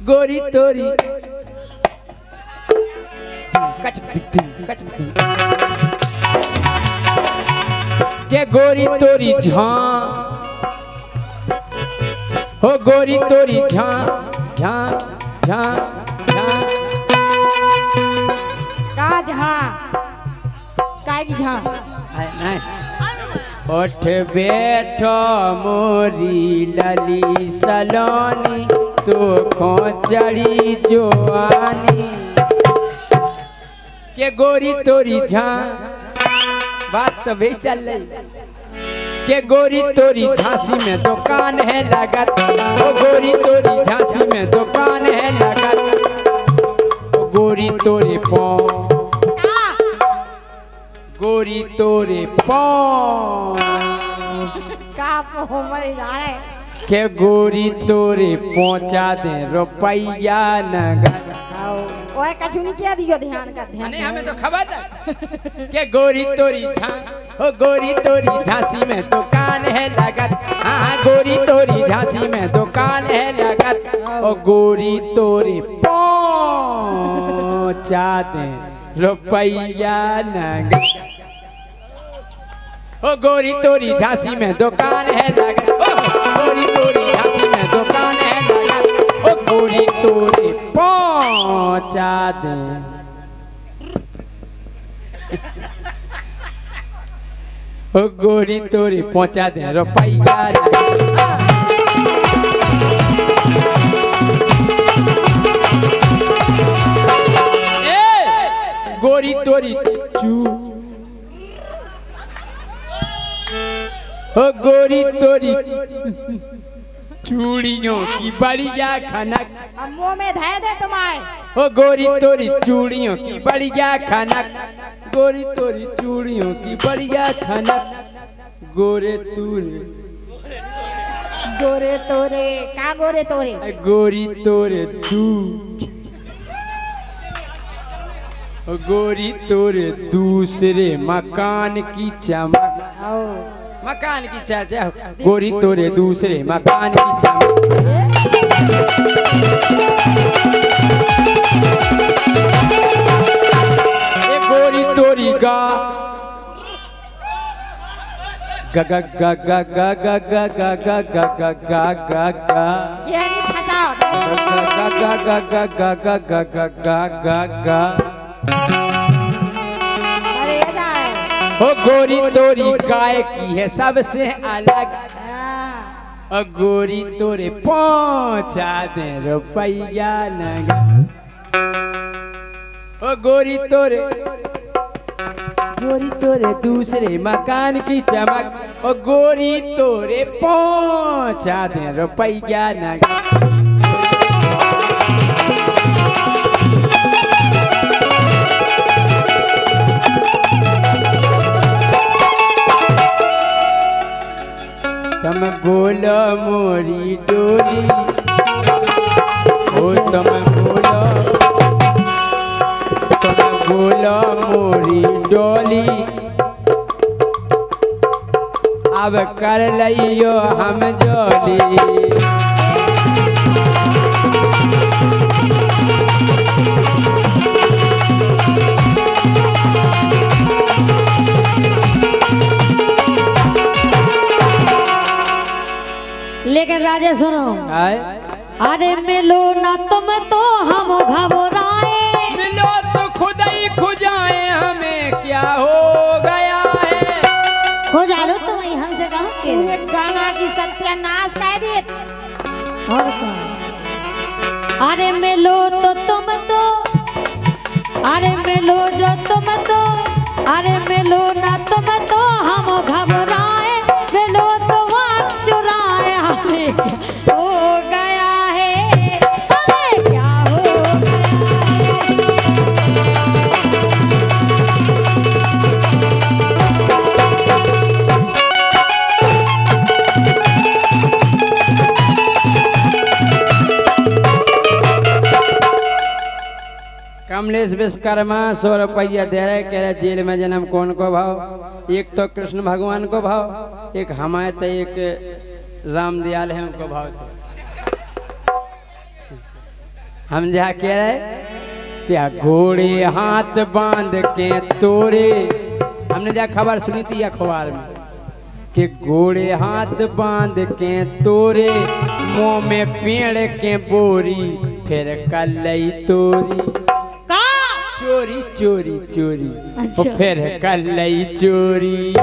गोरी तोरी के गोरी तोरी झां हो गोरी तोरी झां झां झां झां का झां काय की झां नहीं उठ बैठो मोरी लली सलोनी तो खोचड़ी जोआनी के गोरी तोरी झां बात तो भी चल रही के गोरी तोरी झांसी में दुकान है लागत ओ गोरी तोरी झांसी में दुकान है लागत ओ गोरी तोरे पाँव गोरी तोरे पाँव का मरे जाने के गोरी तोरे पहुंचा दे रुपया नगद ओए कछु नहीं किया दियो ध्यान का ध्यान नहीं हमें तो खबर था के गोरी तोरी झां ओ गोरी तोरी झांसी में दुकान है लागत हाँ गोरी तोरी झांसी में दुकान है लागत ओ गोरी तोरे पहुंचा दे रुपया नगद ओ गोरी तोरी झांसी में दुकान है लागत ओ गोरी तोरी झांसी में दुकान है लागत ओ गोरी तोरी पहुंचा दे ओ गोरी तोरी पहुंचा दे रुपया गोरी तोरी चू ओ गोरी तोरी चूड़ियों की बढ़िया खनक मुंह में धै दे तुम्हारे ओ गोरी तोरी चूड़ियों की बढ़िया खनक गोरी तोरी चूड़ियों की बढ़िया खनक गोरे तूरे गोरे तोरे का गोरे तोरे गोरी तोरे तू गोरी तोरे दूसरे मकान की चमक मकान की चर्चा गोरी तोरे दूसरे मकान की चमक गोरी तोरी गा गा गा गा गा गा गा गा गा गा गा गा गा गा गा ये नहीं फसाओ गा गा गा गा गा गा गा गा गा गा गा अरे जाए ओ गोरी तोरी गाय की है सबसे अलग ओ गोरी तोरे पहुंचा दे रुपया नगद ओ गोरी तोरे दूसरे मकान की चमक ओ गोरी तोरे पहुंचा दे रुपया नगद तुम बोलो मोरी डोली ओ तुम बोलो मोरी डोली अब कर लियो हम जोली लेकिन राजे सुनो अरे मिलो ना तुम तो हम घबराए मिलो तो खुद ही खुजाए हमें क्या हो गया है हो जानो तुम ही हमसे कहो के पूरे गाना की सत्यानाश कर दे और अरे मिलो तो तुम तो अरे मिलो जो तुम तो अरे मिलो ना तुम तो हम घबराए मिलो तो वक्त चुराए हमें हो गया है हमें क्या हो कमलेश विश्वकर्मा 100 रुपया दे रहे कह रहे जेल में जन्म कौन को भाव एक तो कृष्ण भगवान को भाव एक हमारे तो एक राम दयाल है उनको भाव तो हम जा कह रहे क्या घोड़े हाथ बांध के तोरे, हमने जा खबर सुनी थी अखबार में कि घोड़े हाथ बांध के तोरे, मुंह में पेड़ के बोरी, फिर कलई तोरी। चोरी चोरी चोरी। अच्छा। फिर कलई चोरी।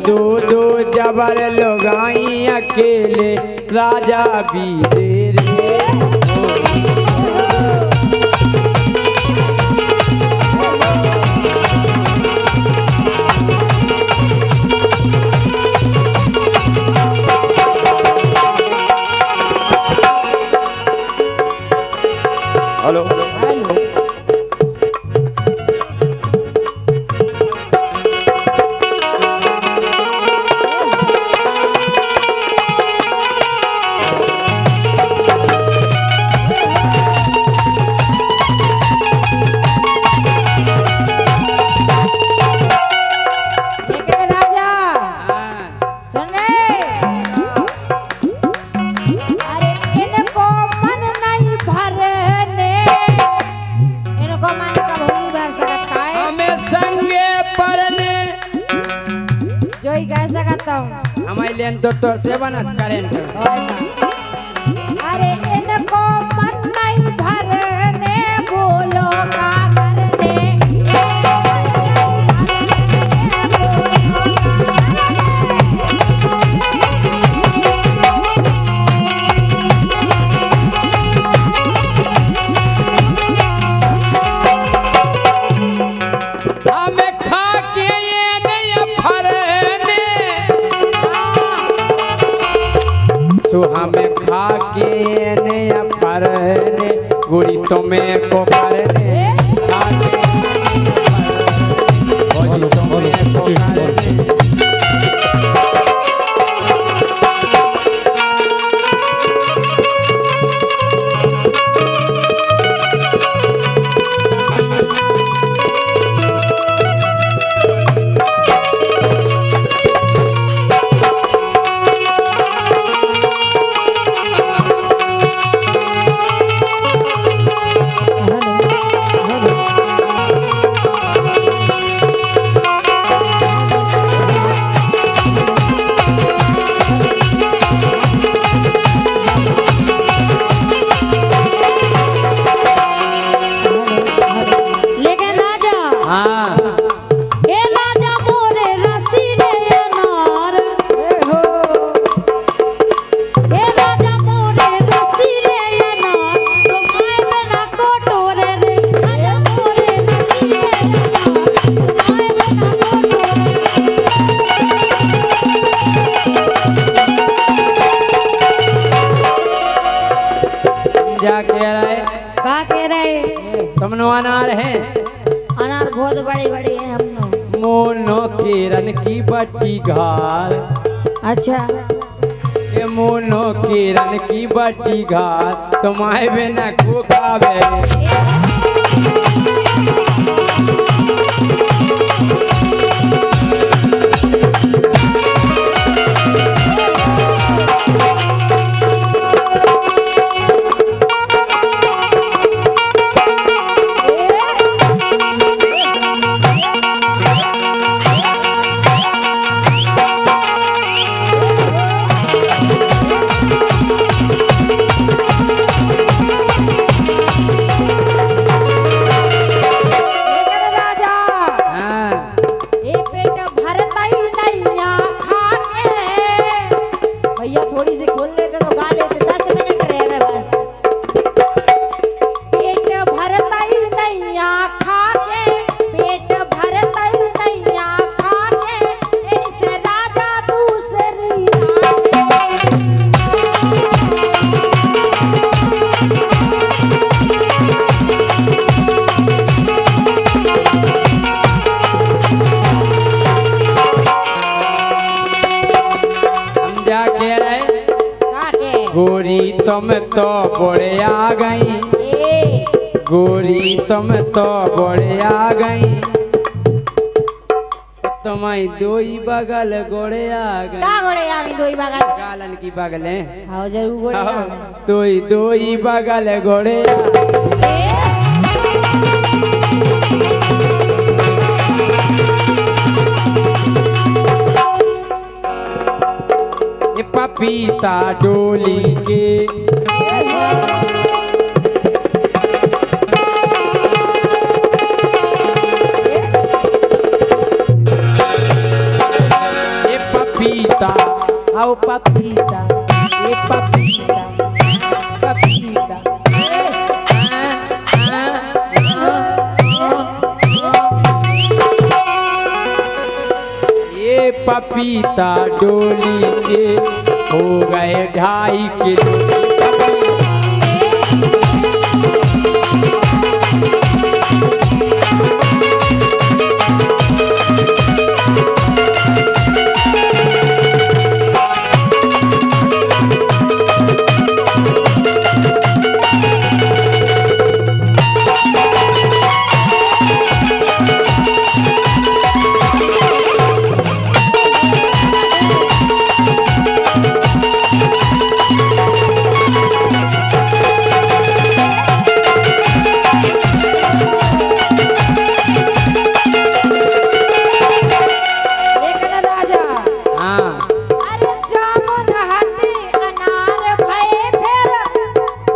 दो दो जबर लोगाई अकेले राजा भी दे रे। हेलो हमारे तो तोड़ते बनत करेंट। अरे इनको मन नहीं भरने, बोलो का करने। हमें खा के ये नहीं फरने, तो हमें खा के नया फरने, गोरी तुम्हें को करने, गोरी तुम्हें को करने। क्या कह रहे? क्या कह रहे? तुम अनार है? अनार बहुत बड़े बड़े हैं हम। मोनो किरण की बट्टी घार। अच्छा के मोनो किरण की बट्टी घार, तुम्हारे बिना को खावे। गोरी तुम तो बढ़िया गई, गोरी तुम तो बढ़िया गई। तुम्हारी दो ही बगल गोड़े आ गए। का गोड़े आ गई दो ही बगल? गालन की बगल है। हाँ जरूर गोड़े आ गए। दो ही बगल गोड़े आ गए। ये पपीता डोली के आओ पपीता, ये पपीता, पपीता, ये पपीता डोली के हो गए 2.5 किलो।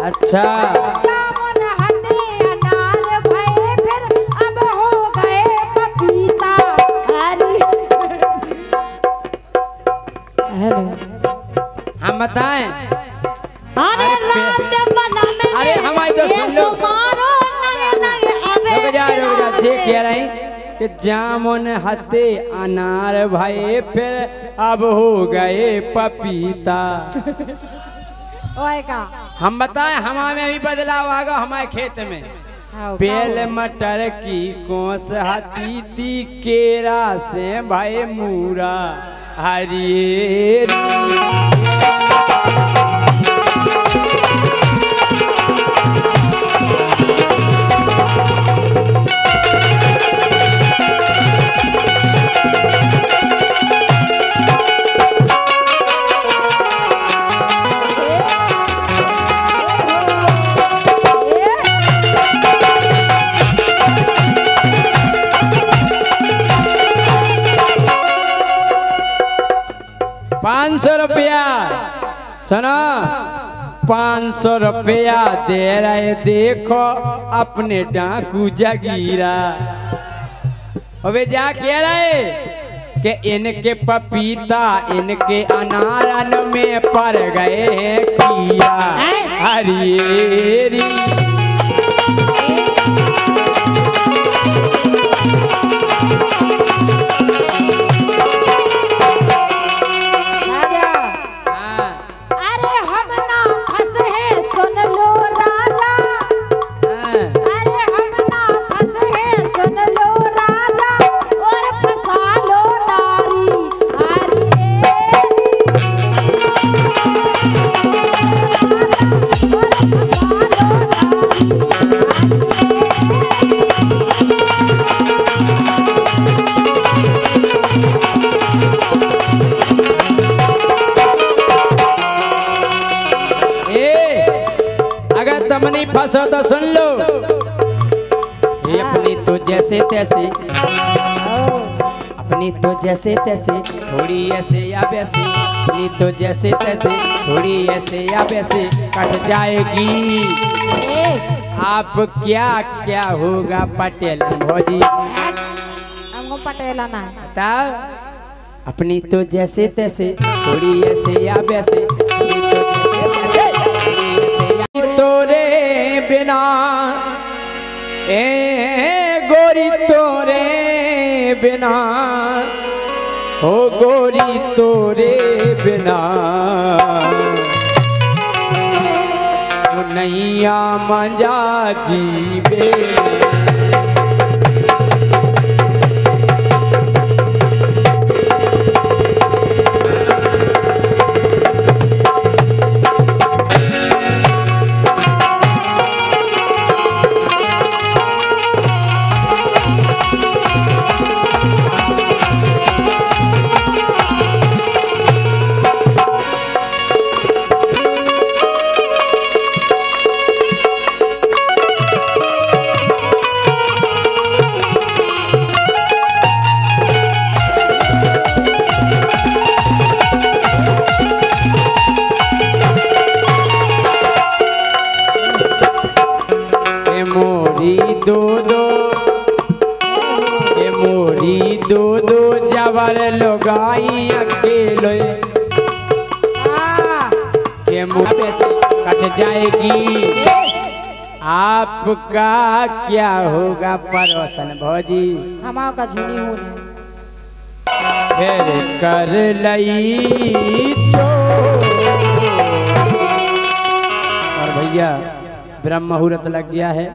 अच्छा जामुन हते अनार भये फिर अब हो गए पपीता। हम बताएं? अरे रात बला में अरे हमारी तो सुन लो। रुक जा जे कह रही कि जामुन हते अनार भये फिर अब हो गए पपीता। का हम बताएं हमारे भी बदलाव आ गया हमारे खेत में। बेल मटर की कोस हतीती केरा से भाई मूरा हरियरी। ₹500 सुनो, 500 रुपया दे रहे देखो अपने डाकू जगीरा। अबे जा कह रहे कि इनके पपीता इनके अनारन में पड़ गए हैं कीड़ा हरियरी। नहीं फंसो तो सुन लो। ये अपनी तो जैसे तैसे, अपनी तो जैसे तैसे थोड़ी ऐसे या वैसे, अपनी तो जैसे तैसे थोड़ी ऐसे या वैसे कट जाएगी। आप क्या क्या होगा पटेल भौजी? हमको पटेला ना बताओ। अपनी तो जैसे तैसे थोड़ी ऐसे या वैसे, तोरे बिना ए गोरी तोरे बिना, हो गोरी तोरे बिना सुनैया मजा जीवे। दो दो के मोरी दो दो जबर लगाई अकेले के मुँह पे से कट जाएगी। आपका क्या होगा परोसन भौजी? हमारा का झुनी होने फिर कर लई चो। और भैया ब्रह्म मुहूर्त लग गया है।